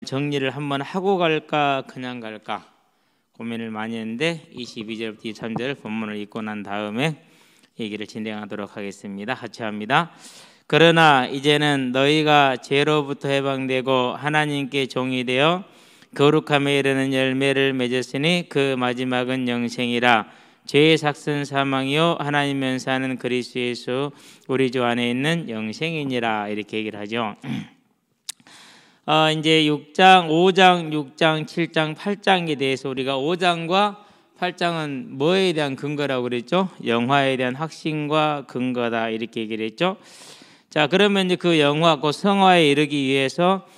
정리를 한번 하고 갈까 그냥 갈까 고민을 많이 했는데 22절부터 23절 본문을 읽고 난 다음에 얘기를 진행하도록 하겠습니다. 같이합니다. 그러나 이제는 너희가 죄로부터 해방되고 하나님께 종이 되어 거룩함에 이르는 열매를 맺었으니 그 마지막은 영생이라. 죄의 삭은 사망이요 하나님면 사는 그리스도 예수 우리 주 안에 있는 영생이니라. 이렇게 얘기를 하죠. 이제 6장, 5장, 6장, 7장, 8장에 대해서 우리가 5장과 8장은 뭐에 대한 근거라고 그랬죠? 영화에 대한 확신과 근거다 이렇게 얘기를 했죠. 자, 그러면 이제 그 영화, 그 성화에 이르기 위해서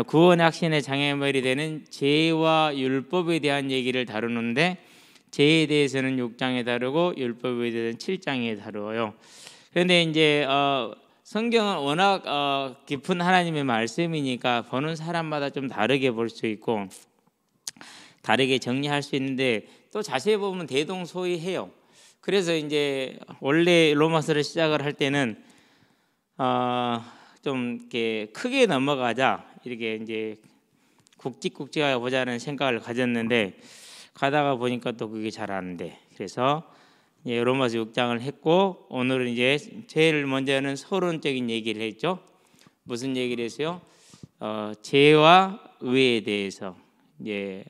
구원의 확신의 장애물이 되는 죄와 율법에 대한 얘기를 다루는데 죄에 대해서는 6장에 다루고 율법에 대해서는 7장에 다루어요. 그런데 이제 성경은 워낙 깊은 하나님의 말씀이니까 보는 사람마다 좀 다르게 볼 수 있고 다르게 정리할 수 있는데 또 자세히 보면 대동소이해요. 그래서 이제 원래 로마서를 시작을 할 때는 좀 이렇게 크게 넘어가자 이렇게 이제 굵직굵직하게 보자는 생각을 가졌는데 가다가 보니까 또 그게 잘 안 돼. 그래서 로마서 6장을 했고 오늘은 이제 제일 먼저는 서론적인 얘기를 했죠. 무슨 얘기를 했어요? 죄와 의에 대해서 이제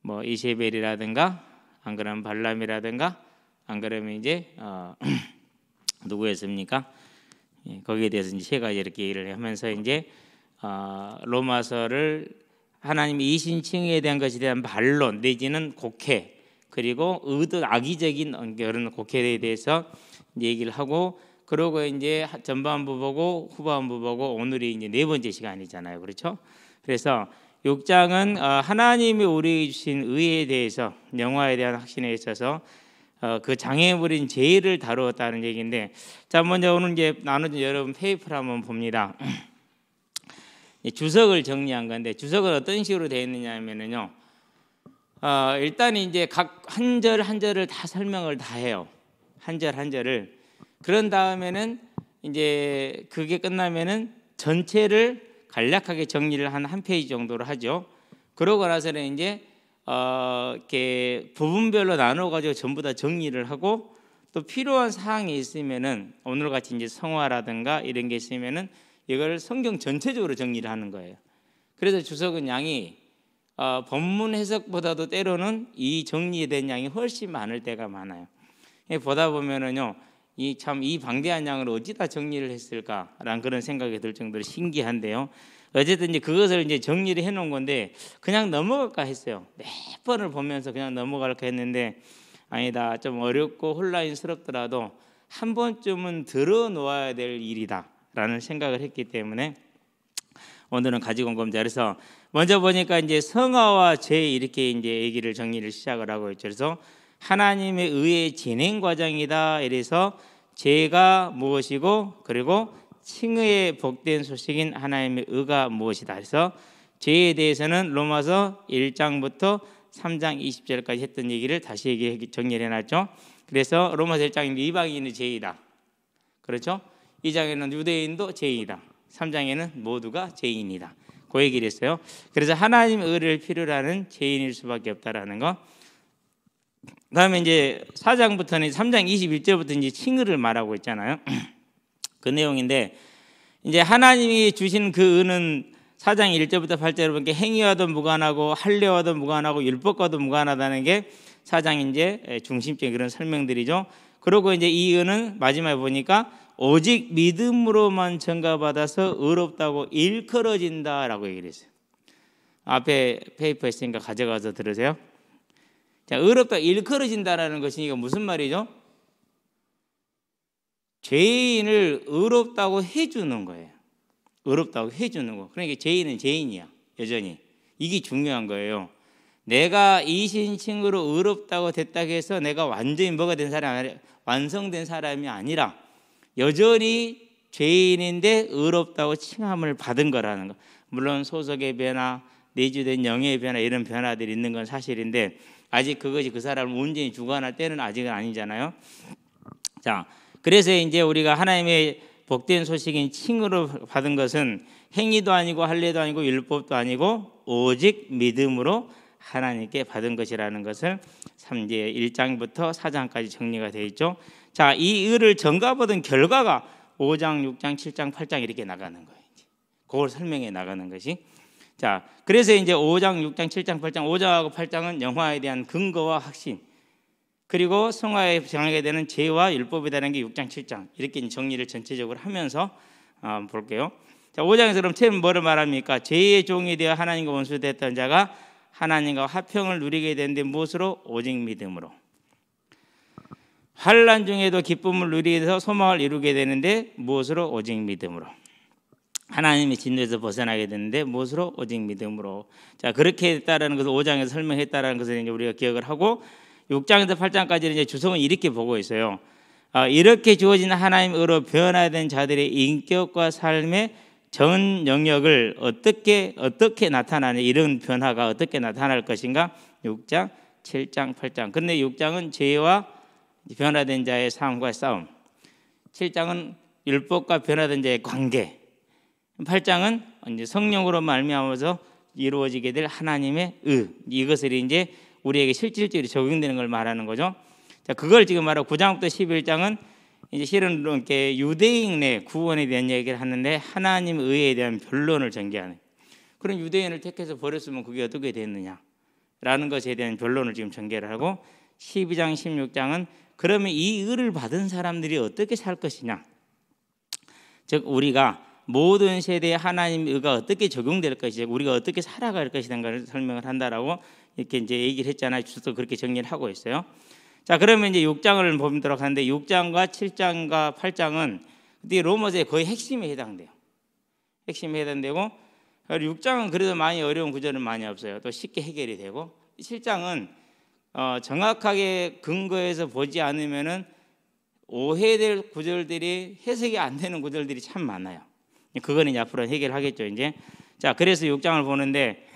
뭐 이세벨이라든가 안 그러면 발람이라든가 안 그러면 이제 누구였습니까? 거기에 대해서 이제 세 가지 이렇게 얘기를 하면서 이제 로마서를 하나님의 이신칭에 대한 것에 대한 반론 내지는 곡해 그리고 악의적인 그런 곡해에 대해서 얘기를 하고 그러고 이제 전반부 보고 후반부 보고 오늘이 이제 네 번째 시간이잖아요, 그렇죠? 그래서 6장은 하나님이 우리에게 주신 의에 대해서 영화에 대한 확신에 있어서 그 장애물인 죄를 다루었다는 얘기인데 자 먼저 오늘 이제 나눠준 여러분 페이퍼를 한번 봅니다. 주석을 정리한 건데 주석은 어떤 식으로 되어 있느냐 하면은요. 일단 이제 각 한 절 한 절을 다 설명을 다 해요. 한 절 한 절을. 그런 다음에는 이제 그게 끝나면은 전체를 간략하게 정리를 한 페이지 정도로 하죠. 그러고 나서는 이제 이렇게 부분별로 나눠 가지고 전부 다 정리를 하고 또 필요한 사항이 있으면은 오늘 같이 이제 성화라든가 이런 게 있으면은 이걸 성경 전체적으로 정리를 하는 거예요. 그래서 주석은 양이 본문 해석보다도 때로는 이 정리된 양이 훨씬 많을 때가 많아요. 보다 보면은요, 이 방대한 양을 어디다 정리를 했을까라는 그런 생각이 들 정도로 신기한데요. 어쨌든 이제 그것을 이제 정리를 해놓은 건데 그냥 넘어갈까 했어요. 몇 번을 보면서 그냥 넘어갈까 했는데 아니다, 좀 어렵고 혼란스럽더라도 한 번쯤은 들어놓아야 될 일이다라는 생각을 했기 때문에 오늘은 가지고 온 겁니다. 그래서 먼저 보니까 이제 성화와 죄 이렇게 이제 얘기를 정리를 시작을 하고 있죠. 그래서 하나님의 의의 진행 과정이다. 이래서 죄가 무엇이고 그리고 칭의의 복된 소식인 하나님의 의가 무엇이다. 그래서 죄에 대해서는 로마서 1장부터 3장 20절까지 했던 얘기를 다시 정리를 해놨죠. 그래서 로마서 1장에는 이방인의 죄이다. 그렇죠? 2장에는 유대인도 죄인이다. 3장에는 모두가 죄인이다. 그 얘기를 했어요. 그래서 하나님의 의를 필요로 하는 죄인일 수밖에 없다라는 거. 그다음에 이제 4장부터는 3장 21절부터 이제 칭의를 말하고 있잖아요. 그 내용인데 이제 하나님이 주신 그 의는 4장 1절부터 8절을 보니까 행위와도 무관하고 할례와도 무관하고 율법과도 무관하다는 게 4장 이제 중심적인 그런 설명들이죠. 그리고 이제 이 의는 마지막에 보니까 오직 믿음으로만 전가받아서 의롭다고 일컬어진다라고 얘기를 했어요. 앞에 페이퍼 있으니까 가져가서 들으세요. 자, 의롭다 일컬어진다라는 것이 무슨 말이죠? 죄인을 의롭다고 해주는 거예요. 의롭다고 해주는 거. 그러니까 죄인은 죄인이야, 여전히. 이게 중요한 거예요. 내가 이신칭으로 의롭다고 됐다고 해서 내가 완전히 뭐가 된 사람이 완성된 사람이 아니라 여전히 죄인인데 의롭다고 칭함을 받은 거라는 거. 물론 소속의 변화, 내주된 영의 변화 이런 변화들이 있는 건 사실인데 아직 그것이 그 사람을 온전히 주관할 때는 아직은 아니잖아요. 자, 그래서 이제 우리가 하나님의 복된 소식인 칭으로 받은 것은 행위도 아니고 할례도 아니고 율법도 아니고 오직 믿음으로 하나님께 받은 것이라는 것을 3제 1장부터 4장까지 정리가 되어 있죠. 자, 이 의를 전가받은 결과가 5장, 6장, 7장, 8장 이렇게 나가는 거예요. 그걸 설명해 나가는 것이. 자, 그래서 이제 5장, 6장, 7장, 8장, 5장하고 8장은 영화에 대한 근거와 확신, 그리고 성화에 정하게 되는 죄와 율법이라는 게 6장, 7장 이렇게 정리를 전체적으로 하면서 볼게요. 자, 5장에서 그럼 처음 뭐를 말합니까? 죄의 종이 되어 하나님과 원수됐던 자가 하나님과 화평을 누리게 되는데 무엇으로? 오직 믿음으로. 환난 중에도 기쁨을 누리게 돼서 소망을 이루게 되는데 무엇으로? 오직 믿음으로. 하나님의 진노에서 벗어나게 되는데 무엇으로? 오직 믿음으로. 자, 그렇게 했다라는 것을 5장에서 설명했다라는 것을 이제 우리가 기억을 하고 6장에서 8장까지는 이제 주성은 이렇게 보고 있어요. 이렇게 주어진 하나님의 의로 변화된 자들의 인격과 삶의 전 영역을 어떻게 나타나냐, 이런 변화가 어떻게 나타날 것인가? 6장, 7장, 8장. 그런데 6장은 죄와 변화된 자의 삶과 싸움, 7장은 율법과 변화된 자의 관계, 8장은 이제 성령으로 말미암아서 이루어지게 될 하나님의 의, 이것을 이제 우리에게 실질적으로 적용되는 걸 말하는 거죠. 자, 그걸 지금 말하고 9장부터 11장은 이제 실은 이렇게 유대인의 구원에 대한 얘기를 하는데 하나님의 의에 대한 변론을 전개하는. 그런 유대인을 택해서 버렸으면 그게 어떻게 됐느냐라는 것에 대한 변론을 지금 전개를 하고 12장, 16장은 그러면 이 의를 받은 사람들이 어떻게 살 것이냐. 즉 우리가 모든 세대에 하나님의 의가 어떻게 적용될 것이냐, 우리가 어떻게 살아갈 것이라는 걸 설명을 한다라고 이렇게 이제 얘기를 했잖아요. 주도 그렇게 정리를 하고 있어요. 자, 그러면 이제 6장을 보도록 하는데 6장과 7장과 8장은 로마서의 거의 핵심에 해당돼요. 핵심에 해당되고 6장은 그래도 많이 어려운 구절은 많이 없어요. 또 쉽게 해결이 되고 7장은 정확하게 근거해서 보지 않으면은 오해될 구절들이 해석이 안 되는 구절들이 참 많아요. 그거는 이제 앞으로 해결하겠죠. 이제 자, 그래서 6장을 보는데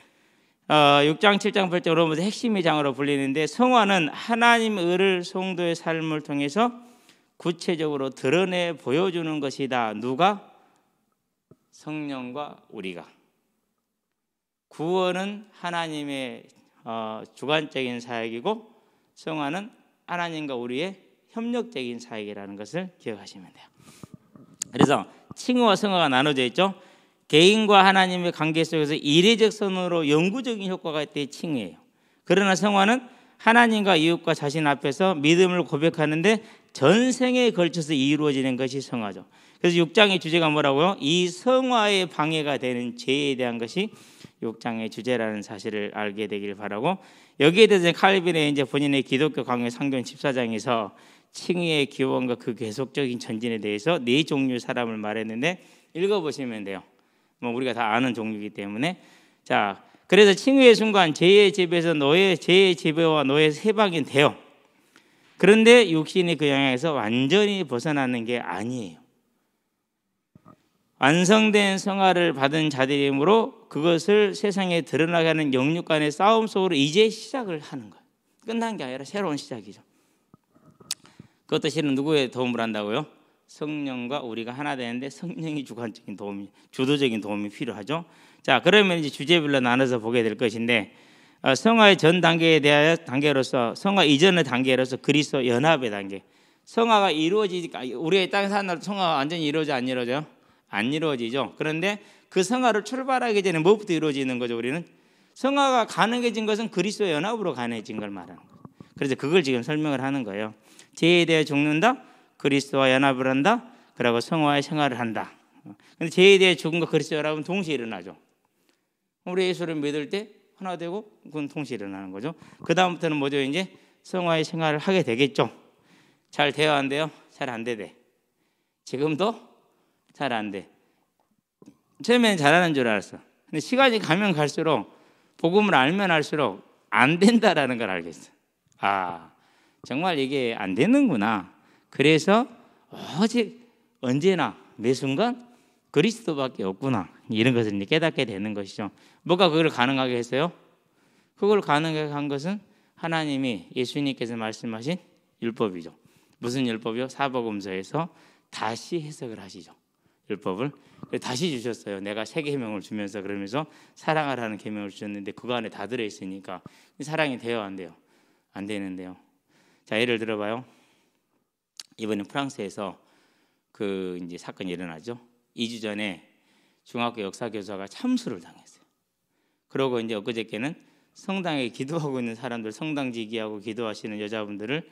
6장, 7장, 8장 로마서 핵심의 장으로 불리는데 성화는 하나님의 의를 성도의 삶을 통해서 구체적으로 드러내 보여주는 것이다. 누가? 성령과 우리가. 구원은 하나님의 주관적인 사역이고 성화는 하나님과 우리의 협력적인 사역이라는 것을 기억하시면 돼요. 그래서 칭의와 성화가 나눠져 있죠. 개인과 하나님의 관계 속에서 이례적 선으로 영구적인 효과가 있을 때 칭의예요. 그러나 성화는 하나님과 이웃과 자신 앞에서 믿음을 고백하는데 전생에 걸쳐서 이루어지는 것이 성화죠. 그래서 6장의 주제가 뭐라고요? 이 성화의 방해가 되는 죄에 대한 것이 6장의 주제라는 사실을 알게 되길 바라고, 여기에 대해서 칼빈의 이제 본인의 기독교 강요 상견 14장에서 칭의의 기원과 그 계속적인 전진에 대해서 4종류의 사람을 말했는데 읽어보시면 돼요. 뭐 우리가 다 아는 종류이기 때문에. 자, 그래서 칭의의 순간 죄의 지배에서 죄의 지배와 노예의 해방이 돼요. 그런데 육신이 그 영향에서 완전히 벗어나는 게 아니에요. 완성된 성화를 받은 자들이므로 그것을 세상에 드러나게 하는 영육 간의 싸움 속으로 이제 시작을 하는 거예요. 끝난 게 아니라 새로운 시작이죠. 그것도 실은 누구의 도움을 한다고요? 성령과 우리가 하나 되는데 성령이 주관적인 도움이, 주도적인 도움이 필요하죠. 자, 그러면 이제 주제별로 나눠서 보게 될 것인데 성화의 전 단계에 대하여 단계로서, 성화 이전의 단계로서 그리스도 연합의 단계. 성화가 이루어지니까 우리가 이 땅에 사는 날 성화가 완전히 이루어져 안 이루어져요? 안 이루어지죠. 그런데 그 성화를 출발하기 전에 무엇부터 이루어지는 거죠? 우리는 성화가 가능해진 것은 그리스도 연합으로 가능해진 걸 말하는 거예요. 그래서 그걸 지금 설명을 하는 거예요. 죄에 대해 죽는다, 그리스도와 연합을 한다, 그리고 성화의 생활을 한다. 근데 죄에 대해 죽음과 그리스도 연합은 동시에 일어나죠. 우리 예수를 믿을 때 하나 되고 그건 동시에 일어나는 거죠. 그 다음부터는 뭐죠? 이제 성화의 생활을 하게 되겠죠. 잘 돼요, 안 돼요? 잘 안 돼. 지금도 잘 안 돼. 처음에는 잘하는 줄 알았어. 근데 시간이 가면 갈수록, 복음을 알면 알수록 안 된다라는 걸 알겠어. 아, 정말 이게 안 되는구나. 그래서 오직 언제나 매 순간 그리스도밖에 없구나, 이런 것을 이제 깨닫게 되는 것이죠. 뭐가 그걸 가능하게 했어요? 그걸 가능하게 한 것은 하나님이, 예수님께서 말씀하신 율법이죠. 무슨 율법이요? 사복음서에서 다시 해석을 하시죠. 율법을. 다시 주셨어요. 내가 새 계명을 주면서 그러면서 사랑하라는 계명을 주셨는데 그거 안에 다 들어 있으니까 사랑이 돼요, 안 돼요? 안 되는데요. 자, 예를 들어봐요. 이번에 프랑스에서 그 이제 사건이 일어나죠. 2주 전에 중학교 역사 교사가 참수를 당했어요. 그러고 이제 엊그저께는 성당에 기도하고 있는 사람들, 성당 지기하고 기도하시는 여자분들을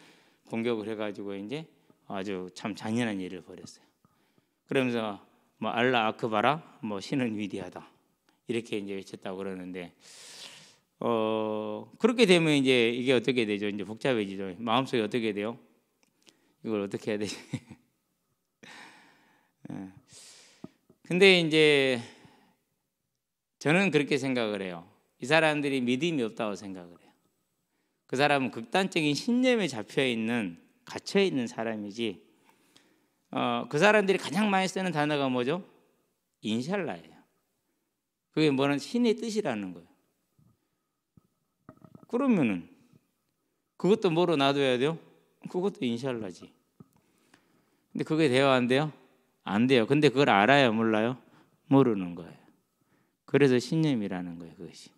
공격을 해가지고 이제 아주 참 잔인한 일을 벌였어요. 그러면서 뭐 알라 아크바라, 뭐 신은 위대하다 이렇게 이제 외쳤다고 그러는데 그렇게 되면 이제 이게 어떻게 되죠? 이제 복잡해지죠. 마음속에 어떻게 돼요? 이걸 어떻게 해야 되지? 근데 이제 저는 그렇게 생각을 해요. 이 사람들이 믿음이 없다고 생각을 해요. 그 사람은 극단적인 신념에 잡혀 있는, 갇혀 있는 사람이지. 그 사람들이 가장 많이 쓰는 단어가 뭐죠? 인샬라예요. 그게 뭐는 신의 뜻이라는 거예요. 그러면은 그것도 뭐로 놔둬야 돼요? 그것도 인샬라지. 근데 그게 돼요, 안 돼요? 안 돼요. 근데 그걸 알아요, 몰라요? 모르는 거예요. 그래서 신념이라는 거예요, 그것이.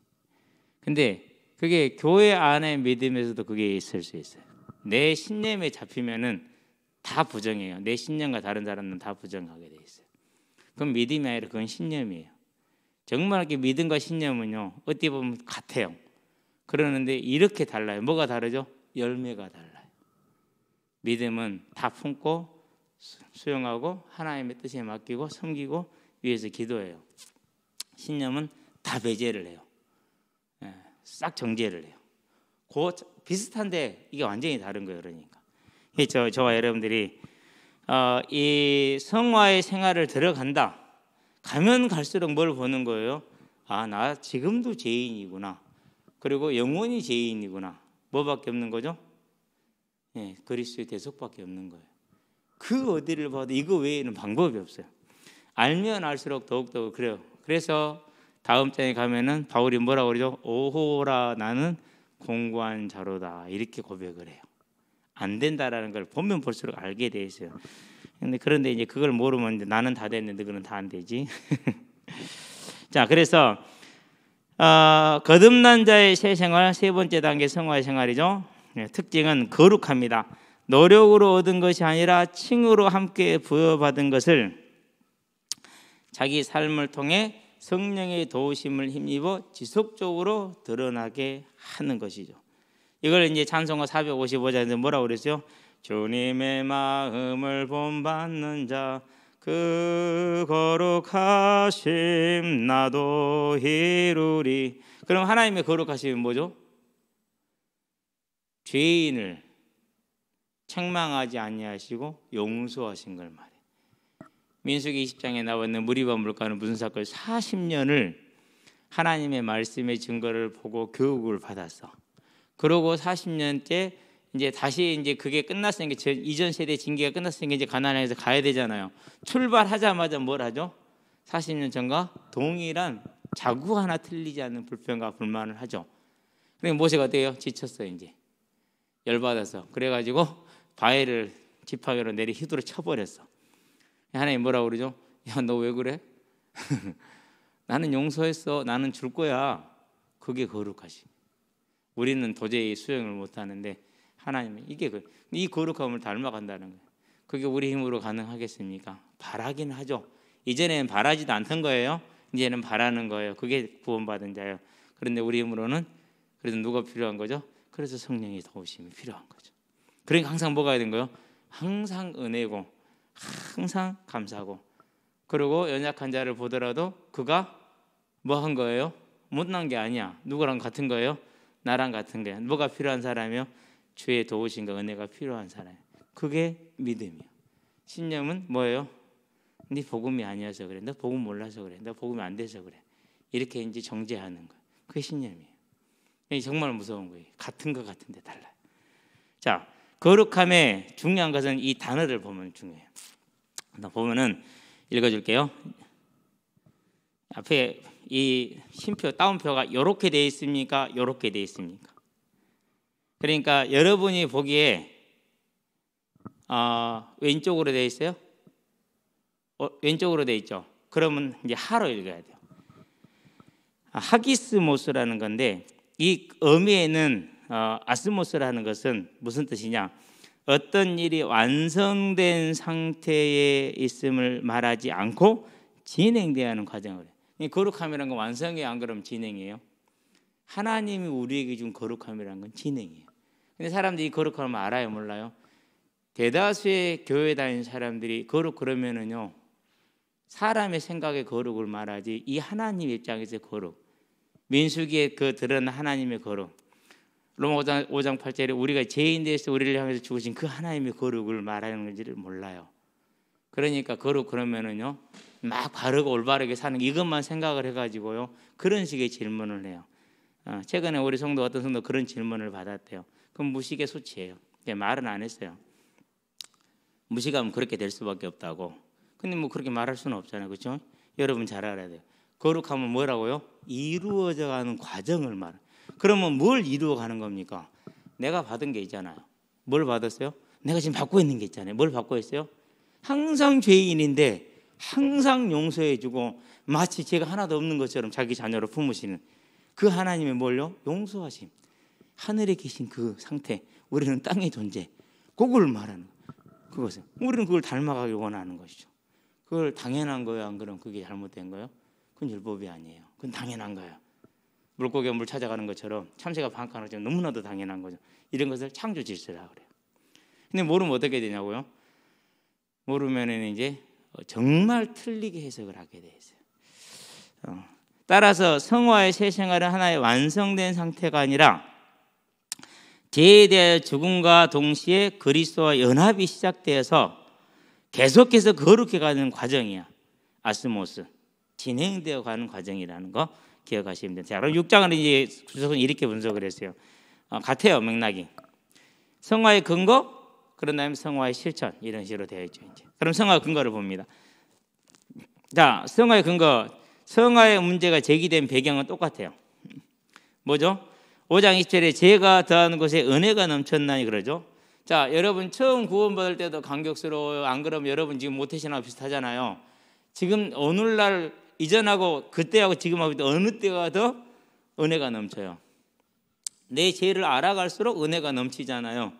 근데 그게 교회 안의 믿음에서도 그게 있을 수 있어요. 내 신념에 잡히면은 다 부정해요. 내 신념과 다른 사람은 다 부정하게 돼 있어요. 그건 믿음이 아니라 그건 신념이에요. 정말 이렇게 믿음과 신념은요, 어떻게 보면 같아요. 그러는데 이렇게 달라요. 뭐가 다르죠? 열매가 달라요. 믿음은 다 품고 수용하고 하나님의 뜻에 맡기고 섬기고 위해서 기도해요. 신념은 다 배제를 해요. 싹 정죄를 해요. 비슷한데 이게 완전히 다른 거예요. 그러니까 저와 여러분들이 이 성화의 생활을 들어간다. 가면 갈수록 뭘 보는 거예요? 아, 나 지금도 죄인이구나. 그리고 영원히 죄인이구나. 뭐밖에 없는 거죠? 그리스도의 대속밖에 없는 거예요. 그 어디를 봐도 이거 외에는 방법이 없어요. 알면 알수록 더욱더 그래요. 그래서 다음 장에 가면은 바울이 뭐라고 그러죠? 오호라 나는 공고한 자로다 이렇게 고백을 해요. 안 된다라는 걸 보면 볼수록 알게 돼 있어요. 그런데 이제 그걸 모르면 이제 나는 다 됐는데 그는 다 안 되지. 자, 그래서 거듭난 자의 새 생활, 세 번째 단계 성화의 생활이죠. 특징은 거룩합니다. 노력으로 얻은 것이 아니라 칭으로 함께 부여받은 것을 자기 삶을 통해 성령의 도우심을 힘입어 지속적으로 드러나게 하는 것이죠. 이걸 이제 찬송가 455장에서 뭐라고 그랬어요? 주님의 마음을 본받는 자 그 거룩하심 나도 이루리. 그럼 하나님의 거룩하심이 뭐죠? 죄인을 책망하지 아니하시고 용서하신 걸 말해. 민수기 20장에 나와 있는 무리바 물가는 무슨 사건? 40년을 하나님의 말씀의 증거를 보고 교육을 받았어. 그러고 40년째 이제 다시 이제 그게 끝났으니까 이전 세대 징계가 끝났으니까 이제 가나안에서 가야 되잖아요. 출발하자마자 뭘 하죠? 40년 전과 동일한 자구 하나 틀리지 않는 불평과 불만을 하죠. 그러니까 모세가 어때요? 지쳤어요. 이제 열받아서 그래가지고 바위를 지팡이로 내리 휘두르 쳐버렸어. 하나님 뭐라고 그러죠? 야, 너 왜 그래? 나는 용서했어. 나는 줄 거야. 그게 거룩하시. 우리는 도저히 수용을 못하는데 하나님은 이 거룩함을 닮아간다는 거예요. 그게 우리 힘으로 가능하겠습니까? 바라긴 하죠. 이전에는 바라지도 않던 거예요. 이제는 바라는 거예요. 그게 구원받은 자예요. 그런데 우리 힘으로는 그래도 누가 필요한 거죠? 그래서 성령의 도우심이 필요한 거죠. 그러니까 항상 뭐가 되는 거예요? 항상 은혜고 항상 감사하고 그리고 연약한 자를 보더라도 그가 뭐 한 거예요? 못난 게 아니야. 누구랑 같은 거예요? 나랑 같은 거예요. 뭐가 필요한 사람이요? 주의 도우심과 은혜가 필요한 사람. 그게 믿음이에요. 신념은 뭐예요? 네 복음이 아니어서 그래. 너 복음 몰라서 그래. 너 복음이 안 돼서 그래. 이렇게 이제 정죄하는 거예요. 그게 신념이에요. 정말 무서운 거예요. 같은 거 같은데 달라요. 자, 거룩함의 중요한 것은 이 단어를 보면 중요해요. 보면은 읽어줄게요. 앞에 이 심표 따옴표가 이렇게 돼 있습니까? 이렇게 돼 있습니까? 그러니까 여러분이 보기에 왼쪽으로 돼 있어요? 왼쪽으로 돼 있죠. 그러면 이제 하로 읽어야 돼요. 하기스모스라는 건데 이 의미에는 아스모스라는 것은 무슨 뜻이냐? 어떤 일이 완성된 상태에 있음을 말하지 않고 진행되어야 하는 과정을 해요. 이 거룩함이라는 건 완성이에요, 안 그러면 진행이에요? 하나님이 우리에게 준 거룩함이라는 건 진행이에요. 근데 사람들이 거룩함을 알아요, 몰라요? 대다수의 교회 다니는 사람들이 거룩 그러면은요, 사람의 생각의 거룩을 말하지 이 하나님 입장에서 거룩, 민수기에 그 드러난 하나님의 거룩, 로마 5장 8절에 우리가 죄인 되어서 우리를 향해서 죽으신 그 하나님의 거룩을 말하는 건지를 몰라요. 그러니까 거룩 그러면은요, 막 바르고 올바르게 사는 이것만 생각을 해가지고요, 그런 식의 질문을 해요. 최근에 우리 성도 어떤 성도 그런 질문을 받았대요. 그럼 무식의 수치예요. 말은 안 했어요. 무식하면 그렇게 될 수밖에 없다고. 근데 뭐 그렇게 말할 수는 없잖아요, 그렇죠? 여러분 잘 알아야 돼요. 거룩하면 뭐라고요? 이루어져 가는 과정을 말해요. 그러면 뭘 이루어가는 겁니까? 내가 받은 게 있잖아요. 뭘 받았어요? 내가 지금 받고 있는 게 있잖아요. 뭘 받고 있어요? 항상 죄인인데 항상 용서해주고 마치 죄가 하나도 없는 것처럼 자기 자녀를 품으시는 그 하나님의 뭘요? 용서하심. 하늘에 계신 그 상태, 우리는 땅의 존재, 그걸 말하는 거예요. 그것은 우리는 그걸 닮아가길 원하는 것이죠. 그걸 당연한 거예요, 안 그러면 그게 잘못된 거예요? 그건 율법이 아니에요. 그건 당연한 거예요. 물고기가 물 찾아가는 것처럼 참새가 방앗하는 것처럼 너무나도 당연한 거죠. 이런 것을 창조 질서라고 그래요. 근데 모르면 어떻게 되냐고요? 모르면은 이제 정말 틀리게 해석을 하게 돼 있어요. 따라서 성화의 새 생활은 하나의 완성된 상태가 아니라 죄에 대하여 죽음과 동시에 그리스도와 연합이 시작되어서 계속해서 거룩해 가는 과정이야. 아스모스, 진행되어 가는 과정이라는 거 기억하시면 됩니다. 자, 그럼 6장은 이제 구석은 이렇게 분석을 했어요. 같아요, 맥락이. 성화의 근거, 그런 다음에 성화의 실천, 이런 식으로 되어 있죠. 이제. 그럼 성화 근거를 봅니다. 자, 성화의 근거, 성화의 문제가 제기된 배경은 똑같아요. 뭐죠? 5장 20절에 죄가 더하는 곳에 은혜가 넘쳤나니 그러죠. 자, 여러분 처음 구원받을 때도 감격스러워요. 안 그러면 여러분 지금 모태신앙하고 비슷하잖아요. 지금 오늘날 이전하고 그때하고 지금하고 어느 때가 더 은혜가 넘쳐요. 내 죄를 알아갈수록 은혜가 넘치잖아요.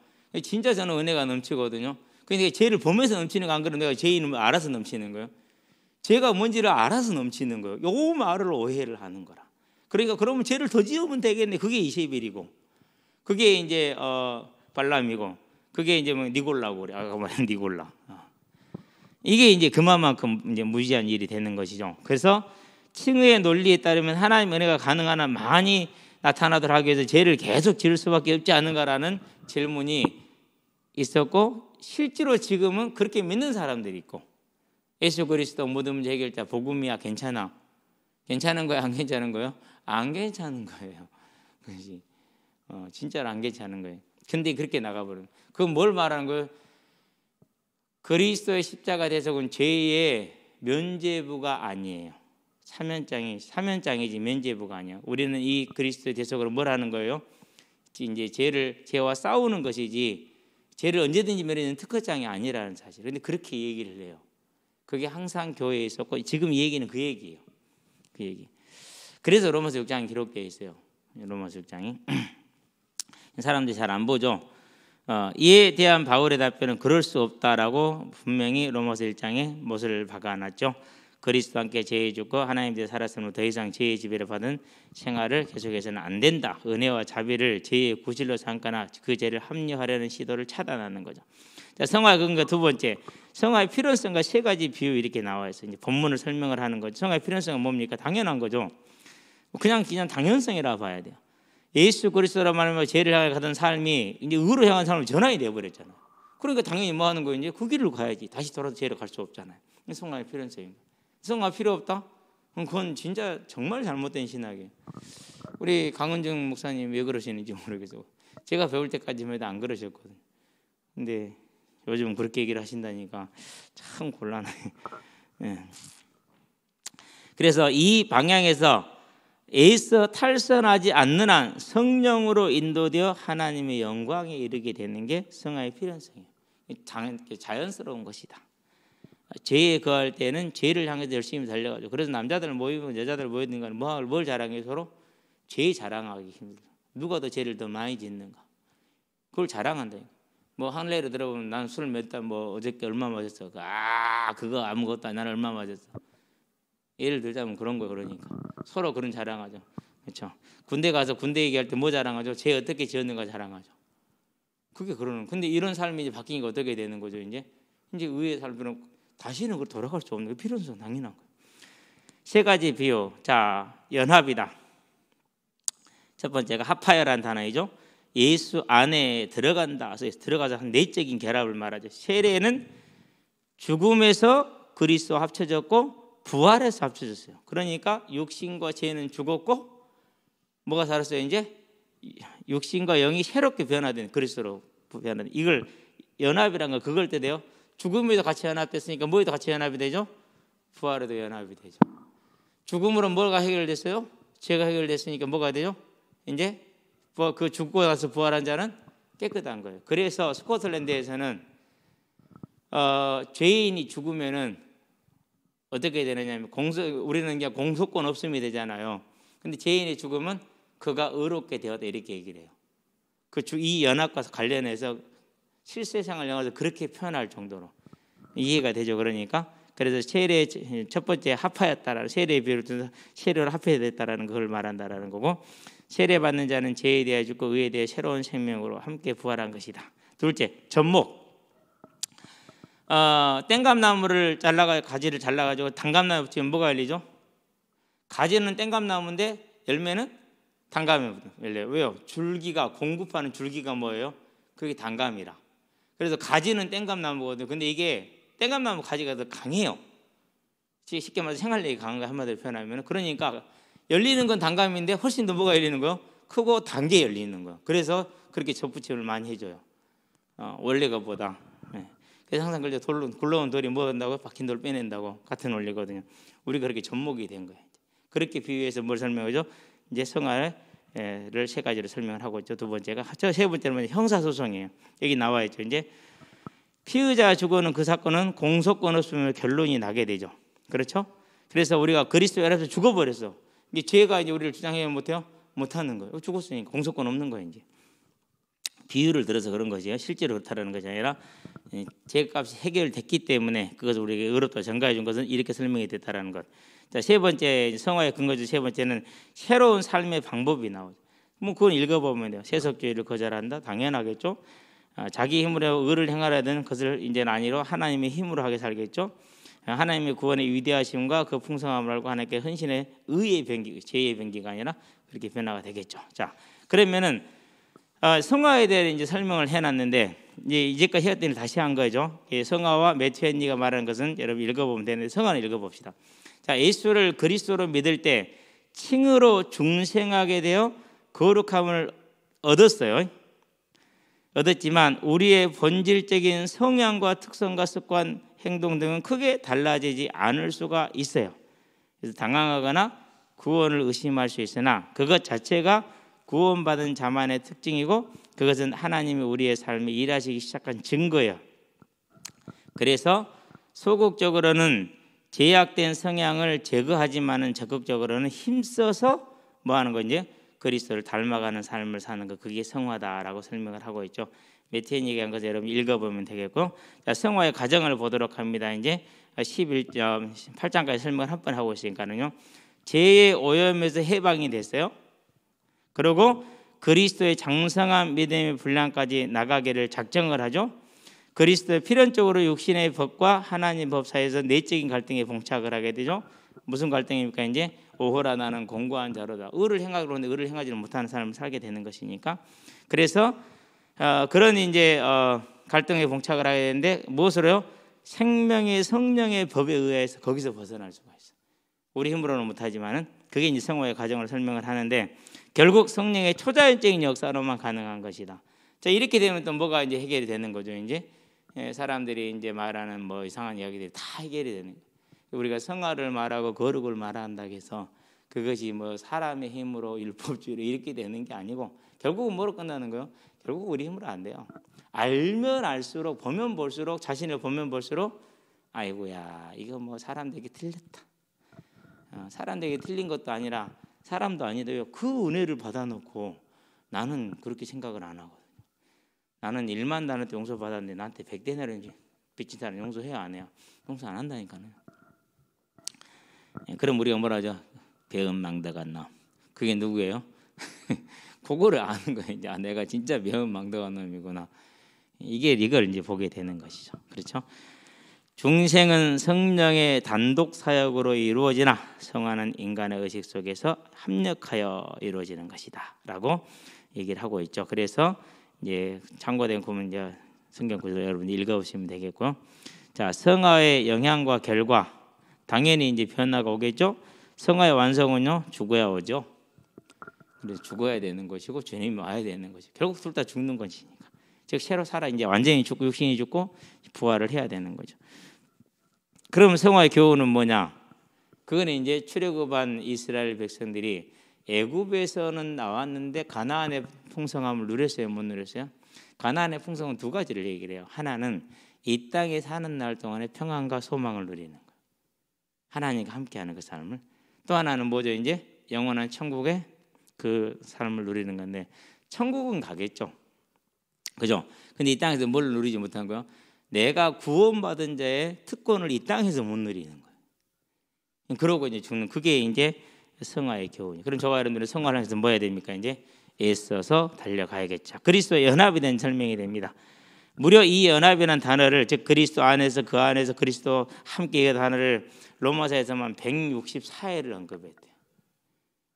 진짜 저는 은혜가 넘치거든요. 그러니까 죄를 보면서 넘치는 거 안 그러면 내가 죄인을 알아서 넘치는 거예요. 죄가 뭔지를 알아서 넘치는 거예요. 요 말을 오해를 하는 거라. 그러니까 그러면 죄를 더 지으면 되겠네. 그게 이세벨이고, 그게 이제 발람이고, 그게 이제 뭐 니골라고 그래. 아까 말한 니골라. 이게 이제 그만큼 이제 무지한 일이 되는 것이죠. 그래서 칭의의 논리에 따르면 하나님 은혜가 가능한 한 많이 나타나도록 하기 위해서 죄를 계속 지을 수밖에 없지 않은가라는 질문이 있었고, 실제로 지금은 그렇게 믿는 사람들이 있고, 예수 그리스도 모든 문제 해결자 복음이야 괜찮아. 괜찮은 거야, 안 괜찮은 거예요? 안 괜찮은 거예요. 그렇지. 진짜로 안 괜찮은 거예요. 근데 그렇게 나가버려요. 그건 뭘 말하는 거예요? 그리스도의 십자가 대속은 죄의 면죄부가 아니에요. 사면장이지 면죄부가 아니야. 우리는 이 그리스도의 대속으로 뭘 하는 거예요? 이제 죄와 싸우는 것이지 죄를 언제든지 면하는 특허장이 아니라는 사실. 그런데 그렇게 얘기를 해요. 그게 항상 교회에 있었고 지금 이 얘기는 그 얘기예요. 그 얘기. 그래서 로마서 6장이 기록되어 있어요. 로마서 6장이. 사람들이 잘 안 보죠. 이에 대한 바울의 답변은 그럴 수 없다라고 분명히 로마서 1장에 못을 박아놨죠. 그리스도와 함께 죄에 죽고 하나님 앞에 살았으므로 더 이상 죄의 지배를 받은 생활을 계속해서는 안 된다. 은혜와 자비를 죄의 구실로 삼거나 그 죄를 합리화하려는 시도를 차단하는 거죠. 자, 성화의 근거 두 번째, 성화의 필요성과 세 가지 비유 이렇게 나와 있어요. 이제 본문을 설명을 하는 거죠. 성화의 필요성은 뭡니까? 당연한 거죠. 그냥 당연성이라 봐야 돼요. 예수 그리스도라 말하면 죄를 향해 가던 삶이 이제 의로 향한 삶을 전환이 되어버렸잖아요. 그러니까 당연히 뭐 하는 거예요? 이제 그 길을 가야지. 다시 돌아서 죄로 갈 수 없잖아요. 성화의 필요성입니다. 성화 필요 없다? 그건 진짜 정말 잘못된 신학이에요. 우리 강은정 목사님 왜 그러시는지 모르겠어요. 제가 배울 때까지만 해도 안 그러셨거든요. 근데 요즘은 그렇게 얘기를 하신다니까 참 곤란해요. 네. 그래서 이 방향에서 애써 탈선하지 않는 한 성령으로 인도되어 하나님의 영광에 이르게 되는 게 성화의 필연성이에요. 자연스러운 것이다. 죄에 거할 때는 죄를 향해서 열심히 달려가죠. 그래서 남자들 모이면 여자들 모이는 건 뭘 자랑해? 서로 죄 자랑하기 힘들어. 누가 더 죄를 더 많이 짓는가? 그걸 자랑한다. 뭐 한례를 들어보면 난 술 몇 잔 뭐 어저께 얼마 마셨어. 그거 아무것도 나는 얼마 마셨어. 예를 들자면 그런 거. 그러니까 서로 그런 자랑하죠. 그렇죠? 군대 가서 군대 얘기할 때 뭐 자랑하죠? 죄 어떻게 지었는가 자랑하죠. 그게 그러는. 근데 이런 삶이 이제 바뀌니까 어떻게 되는 거죠? 이제 의의 삶으로 다시는 그걸 돌아갈 수 없는 게 필요성 당연한 거예요. 세 가지 비유. 자, 연합이다. 첫 번째가 하파야라는 단어이죠. 예수 안에 들어간다. 그래서 들어가서 한 내적인 결합을 말하죠. 세례는 죽음에서 그리스도와 합쳐졌고 부활해서 합쳐졌어요. 그러니까 육신과 죄는 죽었고 뭐가 살았어요? 이제 육신과 영이 새롭게 변화된 그리스도로 변화된. 이걸 연합이라는 거 그걸 때 돼요. 죽음에도 같이 연합됐으니까 뭐에도 같이 연합이 되죠? 부활에도 연합이 되죠. 죽음으로 뭐가 해결됐어요? 죄가 해결됐으니까 뭐가 되죠? 이제 그 죽고 나서 부활한 자는 깨끗한 거예요. 그래서 스코틀랜드에서는 죄인이 죽으면은 어떻게 되느냐면 우리는 그냥 공소권 없음이 되잖아요. 근데 죄인이 죽으면 그가 의롭게 되었다 이렇게 얘기를 해요. 이 연합과 관련해서 실세상을 영어로 그렇게 표현할 정도로 이해가 되죠. 그러니까 그래서 세례 첫 번째 합하였다라는 세례의 비유를 통해서 세례로 합해됐다라는 걸 말한다라는 거고, 세례 받는 자는 죄에 대해 죽고 의에 대해 새로운 생명으로 함께 부활한 것이다. 둘째, 접목. 땡감나무를 가지를 잘라가지고 단감나무 붙이면 뭐가 열리죠? 가지는 땡감나무인데 열매는 단감이 열려요. 왜요? 줄기가 공급하는 줄기가 뭐예요? 그게 단감이라. 그래서 가지는 땡감나무거든요. 근데 이게 땡감나무 가지가 더 강해요. 쉽게 말해서 생활력이 강한 거 한마디로 표현하면. 그러니까 열리는 건 단감인데 훨씬 더 뭐가 열리는 거예요? 크고 단게 열리는 거예요. 그래서 그렇게 접붙임을 많이 해줘요. 원래 것보다. 그래서 항상 그래서 굴러온 돌이 뭐 한다고? 박힌 돌 빼낸다고 같은 원리거든요. 우리가 그렇게 접목이 된 거예요. 그렇게 비유해서 뭘 설명하죠? 이제 성화를 세 가지로 설명을 하고 있죠. 두 번째가 세 번째는 형사소송이에요. 여기 나와 있죠. 이제 피의자 주고는 그 사건은 공소권 없으면 결론이 나게 되죠. 그렇죠? 그래서 우리가 그리스도에 안에서 죽어버렸어. 이게 죄가 이제 우리를 주장해야 못해요? 못하는 거예요. 죽었으니까 공소권 없는 거예요. 이제 비유를 들어서 그런 거지요. 실제로 그렇다는 것이 아니라 죄값이 해결됐기 때문에 그것을 우리에게 의롭다 전가해 준 것은 이렇게 설명이 됐다라는 것. 자, 세 번째 성화의 근거죠. 세 번째는 새로운 삶의 방법이 나오죠. 뭐 그건 읽어보면 돼요. 세속주의를 거절한다. 당연하겠죠. 자기 힘으로 의를 행하려는 것을 이제는 아니로 하나님의 힘으로 하게 살겠죠. 하나님의 구원의 위대하심과 그 풍성함을 알고 하나님께 헌신의 의의 변기, 죄의 변기가 아니라 그렇게 변화가 되겠죠. 자, 그러면은 성화에 대해 이제 설명을 해놨는데 이제까지 해왔더니 다시 한 거죠. 성화와 매튜 헨리가 말하는 것은 여러분 읽어보면 되는데 성화는 읽어봅시다. 자, 예수를 그리스도로 믿을 때 칭으로 중생하게 되어 거룩함을 얻었어요. 얻었지만 우리의 본질적인 성향과 특성과 습관, 행동 등은 크게 달라지지 않을 수가 있어요. 그래서 당황하거나 구원을 의심할 수 있으나 그것 자체가 구원받은 자만의 특징이고 그것은 하나님이 우리의 삶에 일하시기 시작한 증거예요. 그래서 소극적으로는 제약된 성향을 제거하지만은 적극적으로는 힘써서 뭐 하는 건지 그리스도를 닮아가는 삶을 사는 것, 그게 성화다라고 설명을 하고 있죠. 매튜 얘기한 것을 여러분 읽어보면 되겠고, 자, 성화의 과정을 보도록 합니다. 이제 8장까지 설명을 한 번 하고 있으니까는요. 죄의 오염에서 해방이 됐어요. 그리고 그리스도의 장성한 믿음의 분량까지 나가기를 작정을 하죠. 그리스도의 필연적으로 육신의 법과 하나님 법 사이에서 내적인 갈등에 봉착을 하게 되죠. 무슨 갈등입니까? 이제 오호라 나는 공고한 자로다. 의를 행하려고 하는데 의를 행하지는 못하는 삶을 살게 되는 것이니까. 그래서 그런 이제 갈등에 봉착을 하게 되는데 무엇으로요? 생명의 성령의 법에 의해서 거기서 벗어날 수가 있어. 우리 힘으로는 못하지만은 그게 이제 성화의 과정을 설명을 하는데 결국 성령의 초자연적인 역사로만 가능한 것이다. 자, 이렇게 되면 또 뭐가 이제 해결이 되는 거죠. 이제 사람들이 이제 말하는 뭐 이상한 이야기들이 다 해결이 되는 거예요. 우리가 성화를 말하고 거룩을 말한다고 해서 그것이 뭐 사람의 힘으로 율법주의로 이렇게 되는 게 아니고 결국은 뭐로 끝나는 거예요? 결국 우리 힘으로 안 돼요. 알면 알수록 보면 볼수록 자신을 보면 볼수록 아이고야 이거 뭐 사람 되게 틀렸다. 사람 되게 틀린 것도 아니라 사람도 아니도요. 그 은혜를 받아놓고 나는 그렇게 생각을 안 하거든요. 나는 1만 단한테 용서 받았는데 나한테 100데나리온 빚진 사람 용서해야 안 해요? 용서 안 한다니까요. 그럼 우리가 뭐라 하죠? 배은망덕한 놈. 그게 누구예요? 그거를 아는 거예요. 이제 내가 진짜 배은망덕한 놈이구나. 이걸 이제 보게 되는 것이죠. 그렇죠? 중생은 성령의 단독 사역으로 이루어지나 성화는 인간의 의식 속에서 합력하여 이루어지는 것이다라고 얘기를 하고 있죠. 그래서 이제 참고된 구문 이제 성경 구절 여러분 읽어보시면 되겠고요. 자, 성화의 영향과 결과 당연히 이제 변화가 오겠죠. 성화의 완성은요 죽어야 오죠. 그래서 죽어야 되는 것이고 주님이 와야 되는 것이 결국 둘 다 죽는 것이니까. 즉 새로 살아 이제 완전히 죽고 육신이 죽고 부활을 해야 되는 거죠. 그럼 성화의 교훈은 뭐냐? 그거는 이제 출애굽한 이스라엘 백성들이 애굽에서는 나왔는데 가나안의 풍성함을 누렸어요, 못 누렸어요? 가나안의 풍성은 두 가지를 얘기를 해요. 하나는 이 땅에 사는 날 동안에 평안과 소망을 누리는 거예요. 하나님과 함께하는 그 삶을. 또 하나는 뭐죠? 이제 영원한 천국의 그 삶을 누리는 건데 천국은 가겠죠. 그죠? 근데 이 땅에서 뭘 누리지 못한 거예요? 내가 구원받은 자의 특권을 이 땅에서 못 누리는 거예요. 그러고 이제 죽는 그게 이제 성화의 교훈이에요. 그럼 저와 여러분들은 성화를 해서 뭐 해야 됩니까? 이제 애써서 달려가야겠죠. 그리스도의 연합이 된 설명이 됩니다. 무려 이 연합이라는 단어를 즉 그리스도 안에서 그 안에서 그리스도 함께 이 단어를 로마서에서만 164회를 언급했대요.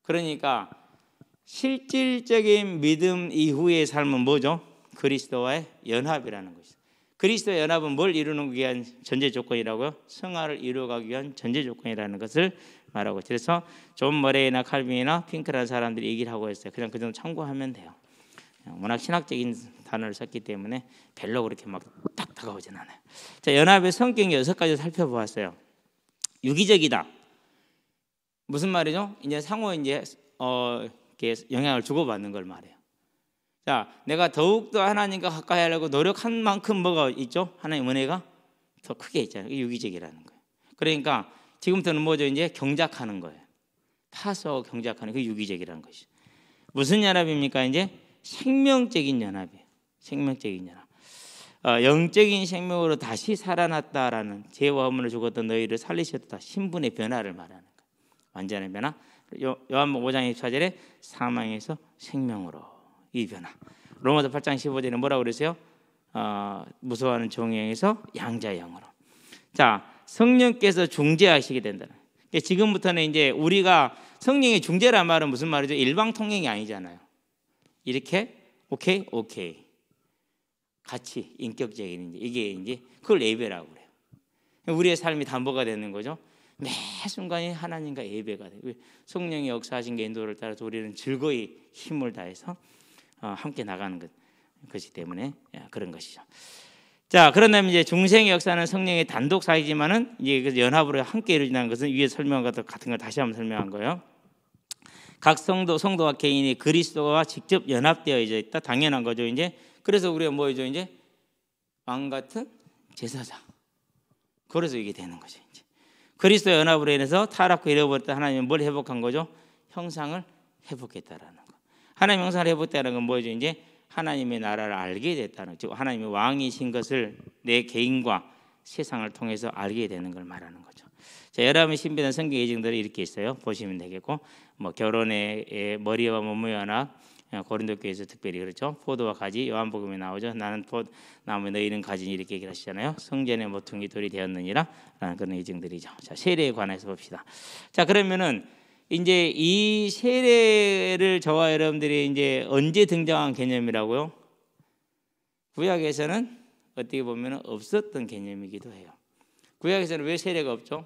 그러니까 실질적인 믿음 이후의 삶은 뭐죠? 그리스도와의 연합이라는 것이죠. 그리스도의 연합은 뭘 이루는 위한 전제 조건이라고요? 성화를 이루어가기 위한 전제 조건이라는 것을 말하고 있어요. 그래서 존 머레이나 칼빈이나 핑크라는 사람들이 얘기를 하고 있어요. 그냥 그 정도 참고하면 돼요. 워낙 신학적인 단어를 썼기 때문에 별로 그렇게 막 딱 다가오진 않아요. 자, 연합의 성격이 6가지 살펴보았어요. 유기적이다. 무슨 말이죠? 이제 상호 이제 이렇게 영향을 주고받는 걸 말해요. 자, 내가 더욱더 하나님과 가까이 하려고 노력한 만큼 뭐가 있죠? 하나님 은혜가 더 크게 있잖아요. 이게 유기적이라는 거예요. 그러니까 지금부터는 뭐죠? 이제 경작하는 거예요. 파서 경작하는 그 유기적이라는 것이죠. 무슨 연합입니까? 이제 생명적인 연합이에요. 생명적인 연합. 영적인 생명으로 다시 살아났다라는 죄와 허물을 죽었던 너희를 살리셨다. 신분의 변화를 말하는 거예요. 완전한 변화. 요한복음 5장 24절에 사망에서 생명으로 이 변화. 로마서 8장 15절에 뭐라고 그랬어요? 무서워하는 종의 영에서 양자의 영으로. 자, 성령께서 중재하시게 된다는. 그러니까 지금부터는 이제 우리가 성령의 중재란 말은 무슨 말이죠? 일방 통행이 아니잖아요. 이렇게 오케이 같이 인격적인 이게 이제 그걸 예배라고 그래요. 우리의 삶이 담보가 되는 거죠. 매 순간이 하나님과 예배가 돼요. 성령의 역사하신 게 인도를 따라서 우리는 즐거이 힘을 다해서 함께 나가는 것이기 때문에 그런 것이죠. 자, 그런다면 이제 중생의 역사는 성령의 단독 사이지만은 이제 그 연합으로 함께 이루어진다는 것은 위에 설명한 것 같은 걸 다시 한번 설명한 거예요. 각 성도와 개인이 그리스도와 직접 연합되어 있다. 당연한 거죠. 이제 그래서 우리가 뭐죠? 이제 왕 같은 제사장. 그래서 이게 되는 거죠. 이제 그리스도 연합으로 인해서 타락과 잃어버렸던 하나님은 뭘 회복한 거죠? 형상을 회복했다라는 거. 하나님 형상을 회복했다는 건 뭐죠? 이제 하나님의 나라를 알게 됐다는, 즉 하나님의 왕이신 것을 내 개인과 세상을 통해서 알게 되는 걸 말하는 거죠. 자, 여러분의 신비한 성경 예증들이 이렇게 있어요. 보시면 되겠고, 뭐 결혼의 머리와 몸의 연합, 고린도 교회에서 특별히 그렇죠. 포도와 가지, 요한복음에 나오죠. 나는 나무 너희는 가지 이렇게 얘기를 하시잖아요. 성전의 모퉁이 돌이 되었느니라 라는 그런 예증들이죠. 자, 세례에 관해서 봅시다. 자, 그러면은 이제 이 세례를 저와 여러분들이 이제 언제 등장한 개념이라고요? 구약에서는 어떻게 보면 없었던 개념이기도 해요. 구약에서는 왜 세례가 없죠?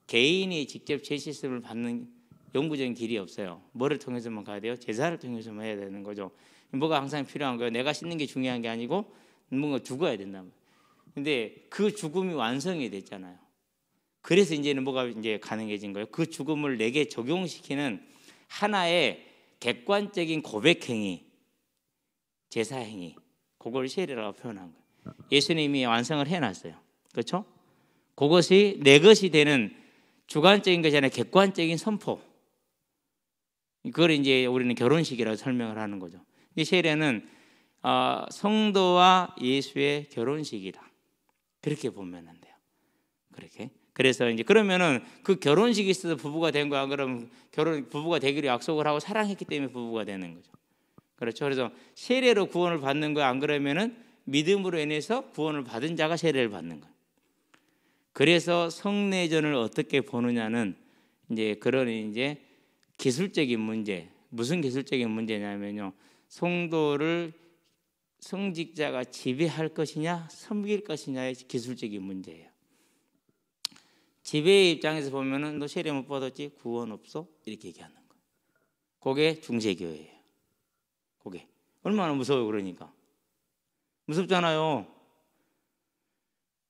개인이 직접 제시스템을 받는 영구적인 길이 없어요. 뭐를 통해서만 가야 돼요? 제사를 통해서만 해야 되는 거죠. 뭐가 항상 필요한 거예요? 내가 씻는 게 중요한 게 아니고 뭔가 죽어야 된다면. 근데 그 죽음이 완성이 됐잖아요. 그래서 이제는 뭐가 이제 가능해진 거예요? 그 죽음을 내게 적용시키는 하나의 객관적인 고백행위, 제사행위, 그걸 세례라고 표현한 거예요. 예수님이 완성을 해놨어요. 그렇죠? 그것이 내 것이 되는 주관적인 것이 아니라 객관적인 선포. 그걸 이제 우리는 결혼식이라고 설명을 하는 거죠. 이 세례는 성도와 예수의 결혼식이다. 그렇게 보면 안 돼요. 그렇게. 그래서 이제 그러면은 그 결혼식이 있어서 부부가 된 거야. 그럼 부부가 되기로 약속을 하고 사랑했기 때문에 부부가 되는 거죠. 그렇죠. 그래서 세례로 구원을 받는 거야. 안 그러면은 믿음으로 인해서 구원을 받은 자가 세례를 받는 거예요. 그래서 성례전을 어떻게 보느냐는 이제 그런 이제 기술적인 문제. 무슨 기술적인 문제냐면요. 성도를 성직자가 지배할 것이냐 섬길 것이냐의 기술적인 문제예요. 지배의 입장에서 보면은 너 세례 못 받았지? 구원 없어? 이렇게 얘기하는 거예요. 그게 중세교회예요. 그게 얼마나 무서워요. 그러니까 무섭잖아요.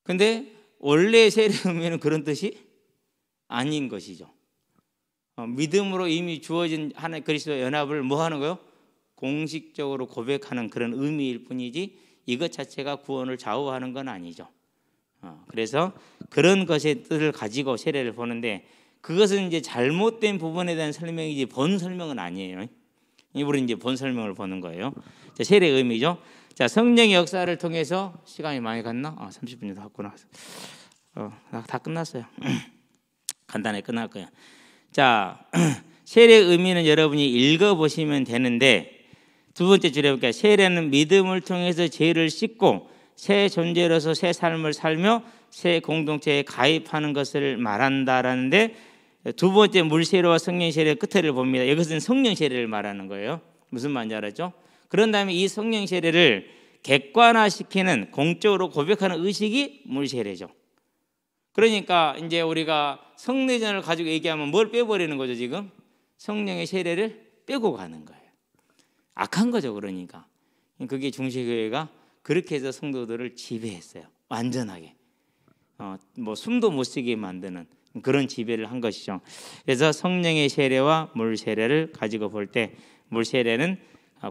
근데 원래 세례 의미는 그런 뜻이 아닌 것이죠. 믿음으로 이미 주어진 하나님 그리스도의 연합을 뭐 하는 거예요? 공식적으로 고백하는 그런 의미일 뿐이지 이것 자체가 구원을 좌우하는 건 아니죠. 그래서 그런 것의 뜻을 가지고 세례를 보는데 그것은 이제 잘못된 부분에 대한 설명이지 본 설명은 아니에요. 우리 이제 본 설명을 보는 거예요. 자, 세례의 의미죠. 자, 성령의 역사를 통해서 시간이 많이 갔나? 30분이 다 갔구나. 다 끝났어요. 간단하게 끝날 거예요. 자, 세례의 의미는 여러분이 읽어보시면 되는데 두 번째 줄에 볼게요. 세례는 믿음을 통해서 죄를 씻고 새 존재로서 새 삶을 살며 새 공동체에 가입하는 것을 말한다라는데 두 번째 물세례와 성령 세례의 끝을 봅니다. 이것은 성령 세례를 말하는 거예요. 무슨 말인지 알았죠? 그런 다음에 이 성령 세례를 객관화시키는 공적으로 고백하는 의식이 물세례죠. 그러니까 이제 우리가 성례전을 가지고 얘기하면 뭘 빼버리는 거죠 지금? 성령의 세례를 빼고 가는 거예요. 악한 거죠. 그러니까 그게 중세교회가 그렇게 해서 성도들을 지배했어요. 완전하게 뭐 숨도 못 쉬게 만드는 그런 지배를 한 것이죠. 그래서 성령의 세례와 물 세례를 가지고 볼 때 물 세례는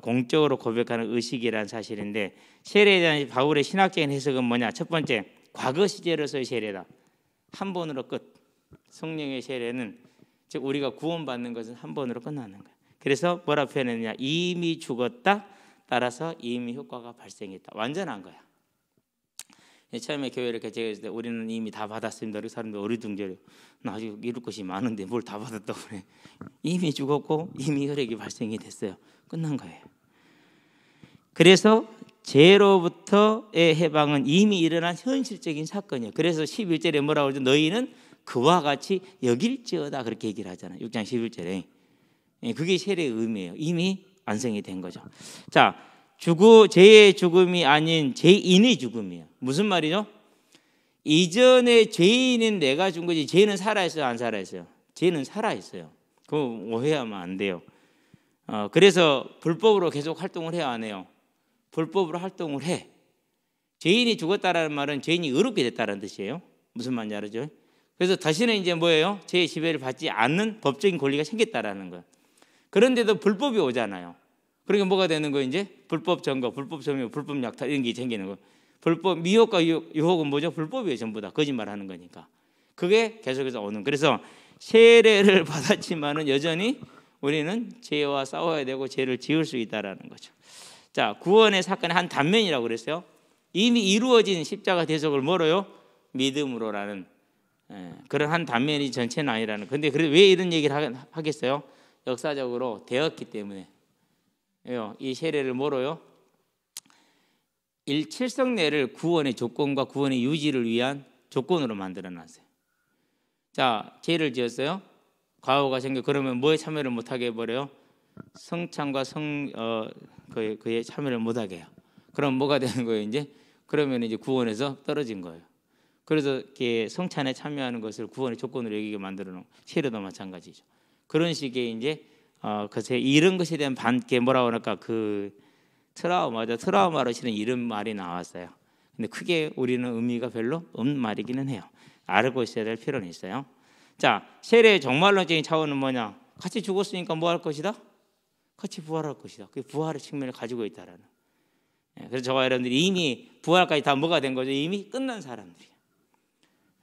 공적으로 고백하는 의식이라는 사실인데 세례에 대한 바울의 신학적인 해석은 뭐냐? 첫 번째, 과거 시제로서의 세례다. 한 번으로 끝. 성령의 세례는 즉 우리가 구원받는 것은 한 번으로 끝나는 거예요. 그래서 뭐라 표현했느냐? 이미 죽었다. 따라서 이미 효과가 발생했다. 완전한 거야. 처음에 교회를 개척했을 때 우리는 이미 다 받았습니다. 우리 사람들 어리둥절해요. 나 아직 이룰 것이 많은데 뭘 다 받았다고 그래. 이미 죽었고 이미 혈액이 발생이 됐어요. 끝난 거예요. 그래서 죄로부터의 해방은 이미 일어난 현실적인 사건이에요. 그래서 11절에 뭐라고 하죠? 너희는 그와 같이 여길지어다 그렇게 얘기를 하잖아요. 6장 11절에. 그게 세례의 의미예요. 이미 완성이 된 거죠. 자, 죄의 죽음이 아닌 죄인의 죽음이에요. 무슨 말이죠? 이전에 죄인인 내가 죽은 거지 죄는 살아있어요, 안 살아있어요? 죄는 살아있어요. 그거 오해하면 안 돼요. 그래서 불법으로 계속 활동을 해야 안 해요? 불법으로 활동을 해. 죄인이 죽었다라는 말은 죄인이 의롭게 됐다는 뜻이에요. 무슨 말인지 알죠? 그래서 다시는 이제 뭐예요? 죄의 지배를 받지 않는 법적인 권리가 생겼다라는 거예요. 그런데도 불법이 오잖아요. 그러니까 뭐가 되는 거예요? 이제 불법 점거, 불법 점유, 불법 약탈 이런 게 생기는 거예요. 불법 미혹과 유혹은 뭐죠? 불법이에요. 전부 다 거짓말하는 거니까. 그게 계속해서 오는. 그래서 세례를 받았지만은 여전히 우리는 죄와 싸워야 되고 죄를 지을 수 있다라는 거죠. 자, 구원의 사건의 한 단면이라고 그랬어요. 이미 이루어진 십자가 대속을 뭐로요? 믿음으로라는 그런 한 단면이 전체는 아니라는. 근데 왜 이런 얘기를 하겠어요? 역사적으로 되었기 때문에. 이 세례를 뭐로요? 칠성례를 구원의 조건과 구원의 유지를 위한 조건으로 만들어놨어요. 자, 죄를 지었어요. 과오가 생겨. 그러면 뭐에 참여를 못하게 해버려요? 성찬과 그에 참여를 못하게 해요. 그럼 뭐가 되는 거예요? 이제 그러면 이제 구원에서 떨어진 거예요. 그래서 이렇게 성찬에 참여하는 것을 구원의 조건으로 여기게 만들어 놓은 세례도 마찬가지죠. 그런 식의 이제 그래서 이런 것에 대한 반게 뭐라고 할까 그 트라우마로 실은 이런 말이 나왔어요. 근데 크게 우리는 의미가 별로 없는 말이기는 해요. 알고 있어야 될 필요는 있어요. 자, 세례의 종말론적인 차원은 뭐냐? 같이 죽었으니까 뭐 할 것이다? 같이 부활할 것이다. 그 부활의 측면을 가지고 있다라는. 그래서 저와 여러분들이 이미 부활까지 다 뭐가 된 거죠? 이미 끝난 사람들이에요.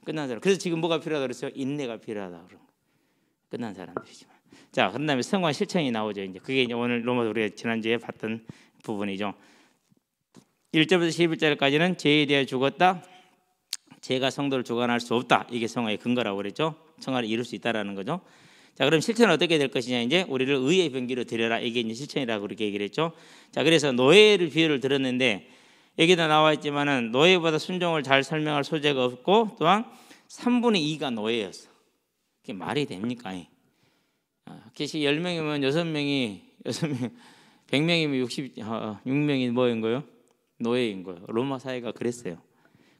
끝난 사람. 그래서 지금 뭐가 필요하다 그랬어요? 인내가 필요하다 그런 거. 끝난 사람들이지만. 자, 그다음에 성화 실천이 나오죠. 이제 그게 이제 오늘 로마서 우리가 지난주에 봤던 부분이죠. 1절부터 11절까지는 죄에 대해 죽었다. 죄가 성도를 주관할 수 없다. 이게 성화의 근거라고 그랬죠. 성화를 이룰 수 있다라는 거죠. 자, 그럼 실천은 어떻게 될 것이냐? 이제 우리를 의의 병기로 드려라. 이게 이제 실천이라고 그렇게 얘기를 했죠. 자, 그래서 노예를 비유를 들었는데 여기다 나와 있지만은 노예보다 순종을 잘 설명할 소재가 없고 또한 3분의 2가 노예였어. 그게 말이 됩니까? 계시 10명이면 6명, 100명이면 6명이 뭐인 거예요? 노예인 거예요. 로마 사회가 그랬어요.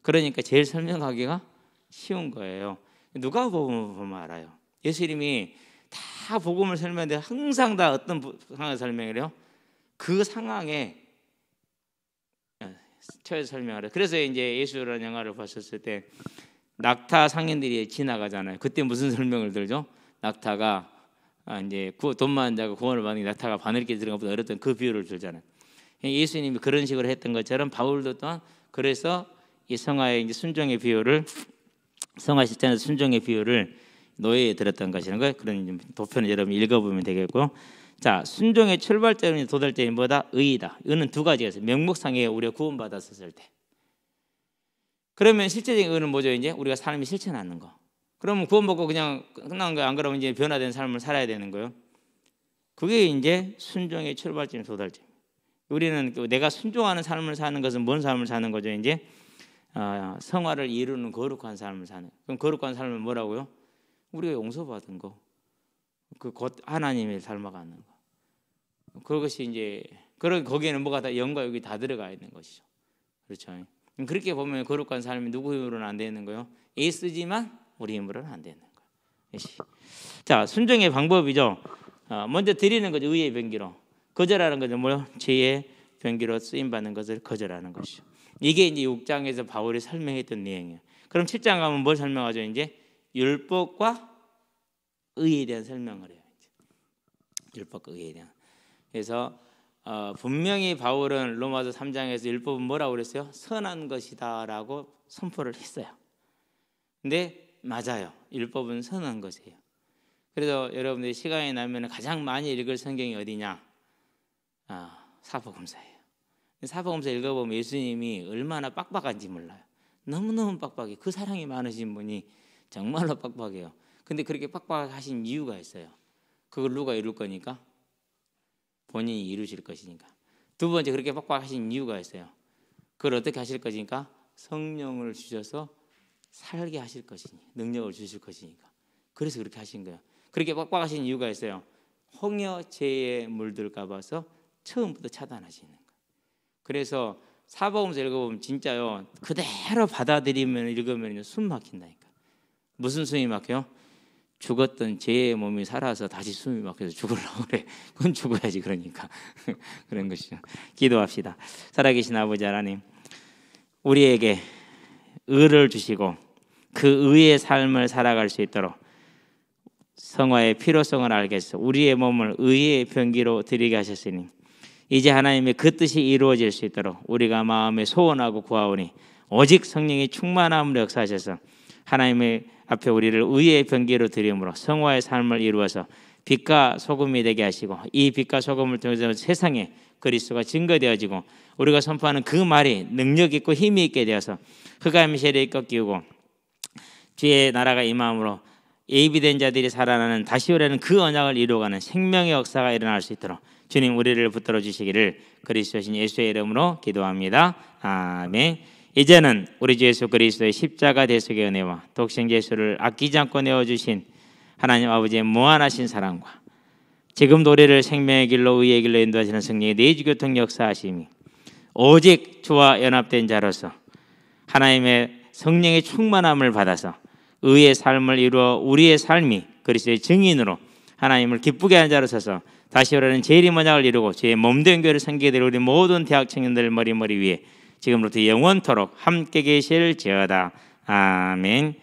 그러니까 제일 설명하기가 쉬운 거예요. 누가 복음을 보면 알아요. 예수님이 다 복음을 설명하는데 항상 다 어떤 상황을 설명을 해요? 그 상황에 처해서 설명을 해요. 그래서 이제 예수라는 영화를 봤었을 때 낙타 상인들이 지나가잖아요. 그때 무슨 설명을 들죠? 낙타가 이제 돈 많은 자가 구원을 받는 낙타가 바늘길 들어가는 것보다 어렸던 그 비유를 들잖아요. 예수님이 그런 식으로 했던 것처럼 바울도 또한 그래서 이 성화의 이제 순종의 비유를 성화 실천에서 순종의 비유를 노예에 들었던 것이라는 거예요. 그런 도편을 여러분 읽어보면 되겠고, 자, 순종의 출발점이 도달점이 뭐다? 의이다. 의는 두 가지가 있어요. 명목상에 우리가 구원받았을 때. 그러면 실제적인 의는 뭐죠? 이제 우리가 삶이 실천하는 거. 그러면 구원받고 그냥 끝난 거야. 안 그러면 이제 변화된 삶을 살아야 되는 거예요. 그게 이제 순종의 출발점, 도달점. 우리는 내가 순종하는 삶을 사는 것은 뭔 삶을 사는 거죠? 이제 성화를 이루는 거룩한 삶을 사는. 그럼 거룩한 삶은 뭐라고요? 우리가 용서받은 거, 그 곧 하나님의 닮아가는 거. 그것이 이제 거기에는 뭐가 다 영과 육이 다 들어가 있는 것이죠. 그렇죠. 그렇게 보면 거룩한 삶이 누구 힘으로는 안 되는 거예요? 예수지만 우리 힘으로는 안 되는 거예요. 자, 순종의 방법이죠. 먼저 드리는 거죠. 의의 병기로. 거절하는 거죠. 뭐요? 죄의 병기로 쓰임 받는 것을 거절하는 것이죠. 이게 이제 6장에서 바울이 설명했던 내용이에요. 그럼 7장 가면 뭘 설명하죠? 이제 율법과 의에 대한 설명을 해요. 율법과 의에 대한. 그래서 분명히 바울은 로마서 3장에서 율법은 뭐라고 그랬어요? 선한 것이다라고 선포를 했어요. 근데 맞아요. 율법은 선한 것이에요. 그래서 여러분들이 시간이 나면 가장 많이 읽을 성경이 어디냐? 사복음서예요. 사복음서 읽어보면 예수님이 얼마나 빡빡한지 몰라요. 너무너무 빡빡해. 그 사랑이 많으신 분이 정말로 빡빡해요. 근데 그렇게 빡빡하신 이유가 있어요. 그걸 누가 이룰 거니까? 본인이 이루실 것이니까. 두 번째, 그렇게 빡빡하신 이유가 있어요. 그걸 어떻게 하실 것이니까? 성령을 주셔서 살게 하실 것이니, 능력을 주실 것이니까. 그래서 그렇게 하신 거예요. 그렇게 빡빡하신 이유가 있어요. 홍여죄에 물들까 봐서 처음부터 차단하시는 거예요. 그래서 사복음서 읽어보면 진짜요, 그대로 받아들이면 읽으면 숨 막힌다니까. 무슨 숨이 막혀요? 죽었던 죄의 몸이 살아서 다시 숨이 막혀서 죽으려고 그래. 그건 죽어야지. 그러니까 그런 것이죠. 기도합시다. 살아계신 아버지 하나님, 우리에게 의를 주시고 그 의의 삶을 살아갈 수 있도록 성화의 필요성을 알게 해서 우리의 몸을 의의 병기로 드리게 하셨으니 이제 하나님의 그 뜻이 이루어질 수 있도록 우리가 마음에 소원하고 구하오니 오직 성령의 충만함을 역사하셔서 하나님의 앞에 우리를 의의 병기로 드림으로 성화의 삶을 이루어서 빛과 소금이 되게 하시고 이 빛과 소금을 통해서 세상에 그리스도가 증거되어지고 우리가 선포하는 그 말이 능력 있고 힘이 있게 되어서 흑암의 세력이 꺾이고 주의 나라가 임함으로 예비된 자들이 살아나는 다시 오려는 그 언약을 이루어가는 생명의 역사가 일어날 수 있도록 주님 우리를 붙들어 주시기를 그리스도신 예수의 이름으로 기도합니다. 아멘. 이제는 우리 주 예수 그리스도의 십자가 대속의 은혜와 독생 예수를 아끼지 않고 내어주신 하나님 아버지의 무한하신 사랑과 지금도 우리를 생명의 길로 의의 길로 인도하시는 성령의 내주교통 역사하심이 오직 주와 연합된 자로서 하나님의 성령의 충만함을 받아서 의의 삶을 이루어 우리의 삶이 그리스도의 증인으로 하나님을 기쁘게 하는 자로 서서 다시 오라는 재림 언약을 이루고 주의 몸된 교회를 섬기게 될 우리 모든 대학 청년들 머리 위에 지금부터 영원토록 함께 계실지어다. 아멘.